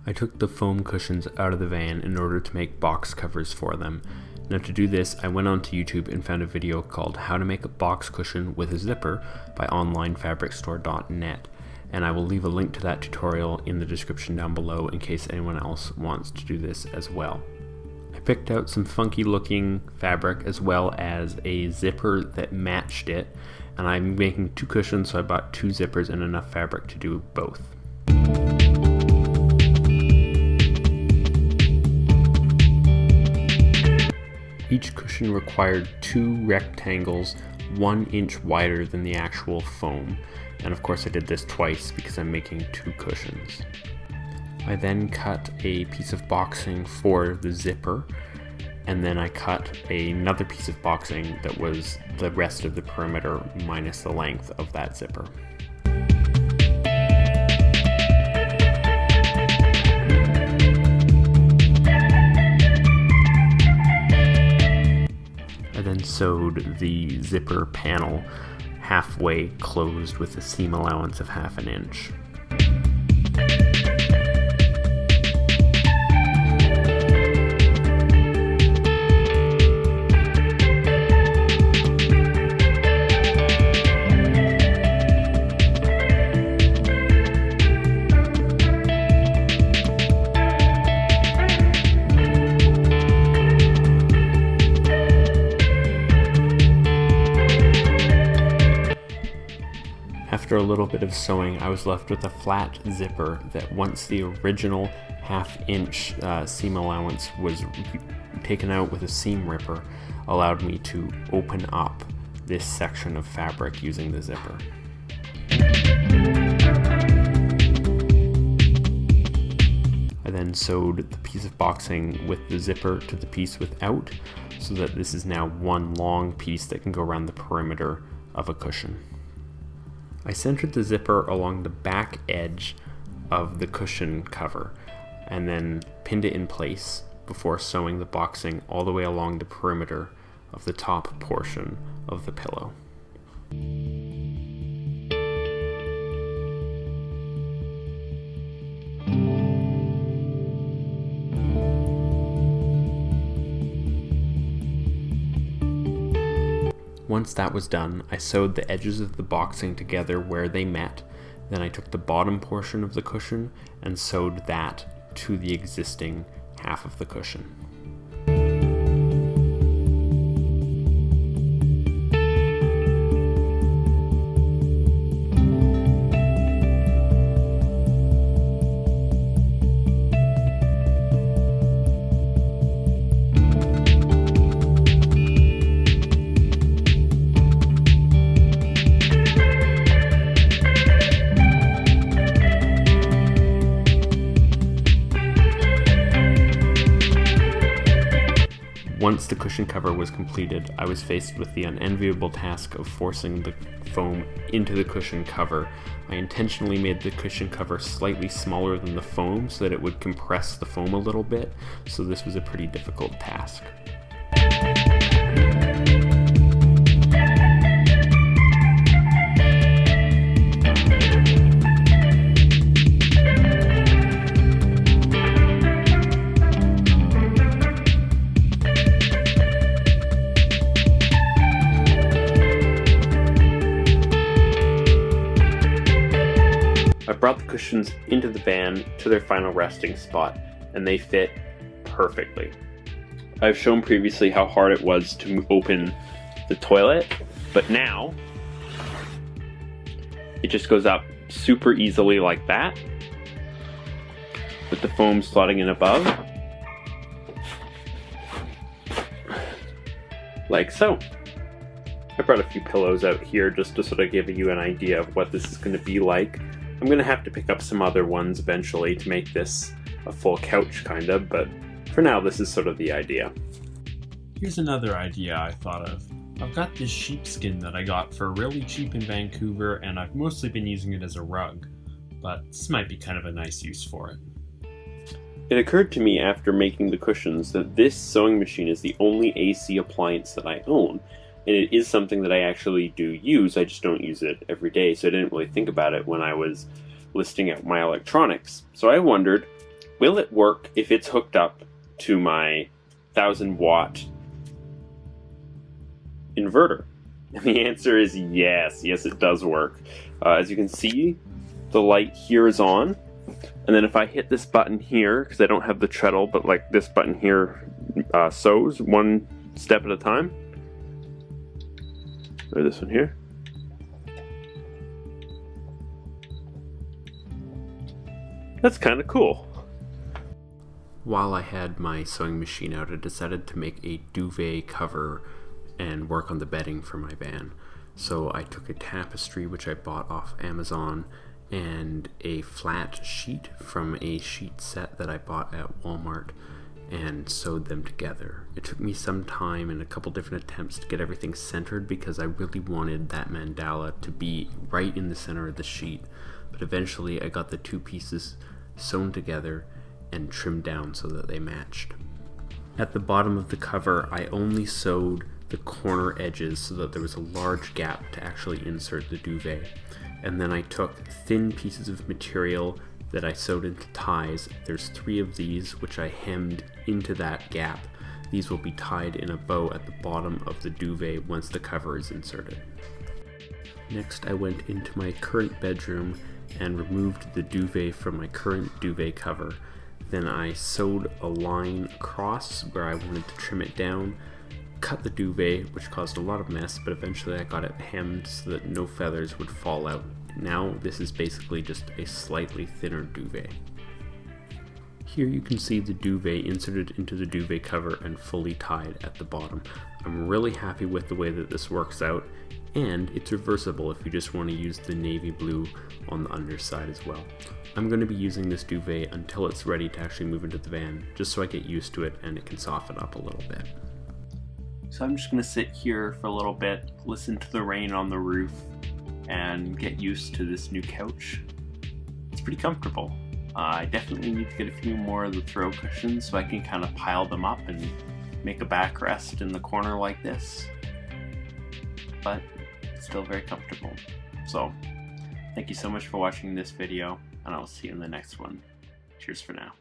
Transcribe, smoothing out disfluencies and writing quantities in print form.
I took the foam cushions out of the van in order to make box covers for them. Now to do this, I went onto YouTube and found a video called How to Make a Box Cushion with a Zipper by onlinefabricstore.net, and I will leave a link to that tutorial in the description down below in case anyone else wants to do this as well. I picked out some funky looking fabric as well as a zipper that matched it, and I'm making 2 cushions, so I bought 2 zippers and enough fabric to do both. Each cushion required 2 rectangles 1 inch wider than the actual foam, and of course I did this twice because I'm making 2 cushions. I then cut a piece of boxing for the zipper, and then I cut another piece of boxing that was the rest of the perimeter minus the length of that zipper. I then sewed the zipper panel halfway closed with a seam allowance of 1/2 inch. After a little bit of sewing, I was left with a flat zipper that, once the original 1/2 inch seam allowance was taken out with a seam ripper, allowed me to open up this section of fabric using the zipper. I then sewed the piece of boxing with the zipper to the piece without, so that this is now one long piece that can go around the perimeter of a cushion. I centered the zipper along the back edge of the cushion cover and then pinned it in place before sewing the boxing all the way along the perimeter of the top portion of the pillow. Once that was done, I sewed the edges of the boxing together where they met. Then I took the bottom portion of the cushion and sewed that to the existing half of the cushion. Once the cushion cover was completed, I was faced with the unenviable task of forcing the foam into the cushion cover. I intentionally made the cushion cover slightly smaller than the foam so that it would compress the foam a little bit, so this was a pretty difficult task. I brought the cushions into the van to their final resting spot, and they fit perfectly. I've shown previously how hard it was to open the toilet, but now it just goes up super easily like that, with the foam slotting in above, like so. I brought a few pillows out here just to sort of give you an idea of what this is going to be like. I'm going to have to pick up some other ones eventually to make this a full couch kind of, but for now this is sort of the idea. Here's another idea I thought of. I've got this sheepskin that I got for really cheap in Vancouver, and I've mostly been using it as a rug, but this might be kind of a nice use for it. It occurred to me after making the cushions that this sewing machine is the only AC appliance that I own, and it is something that I actually do use. I just don't use it every day, so I didn't really think about it when I was listing out my electronics. So I wondered, will it work if it's hooked up to my 1000-watt inverter? And the answer is yes. Yes, it does work. As you can see, the light here is on. And then if I hit this button here, because I don't have the treadle, but like this button here sews one step at a time. Or this one here. That's kind of cool. While I had my sewing machine out, I decided to make a duvet cover and work on the bedding for my van. So I took a tapestry which I bought off Amazon and a flat sheet from a sheet set that I bought at Walmart and sewed them together. It took me some time and a couple different attempts to get everything centered because I really wanted that mandala to be right in the center of the sheet, but eventually I got the two pieces sewn together and trimmed down so that they matched. At the bottom of the cover, I only sewed the corner edges so that there was a large gap to actually insert the duvet. And then I took thin pieces of material that I sewed into ties. There's 3 of these which I hemmed into that gap. These will be tied in a bow at the bottom of the duvet once the cover is inserted. Next, I went into my current bedroom and removed the duvet from my current duvet cover. Then I sewed a line across where I wanted to trim it down, cut the duvet, which caused a lot of mess, but eventually I got it hemmed so that no feathers would fall out. Now this is basically just a slightly thinner duvet. Here you can see the duvet inserted into the duvet cover and fully tied at the bottom. I'm really happy with the way that this works out, and it's reversible if you just want to use the navy blue on the underside as well. I'm going to be using this duvet until it's ready to actually move into the van, just so I get used to it and it can soften up a little bit. So I'm just going to sit here for a little bit, listen to the rain on the roof, and get used to this new couch. It's pretty comfortable. I definitely need to get a few more of the throw cushions so I can kind of pile them up and make a backrest in the corner like this. But it's still very comfortable. So thank you so much for watching this video, and I'll see you in the next one. Cheers for now.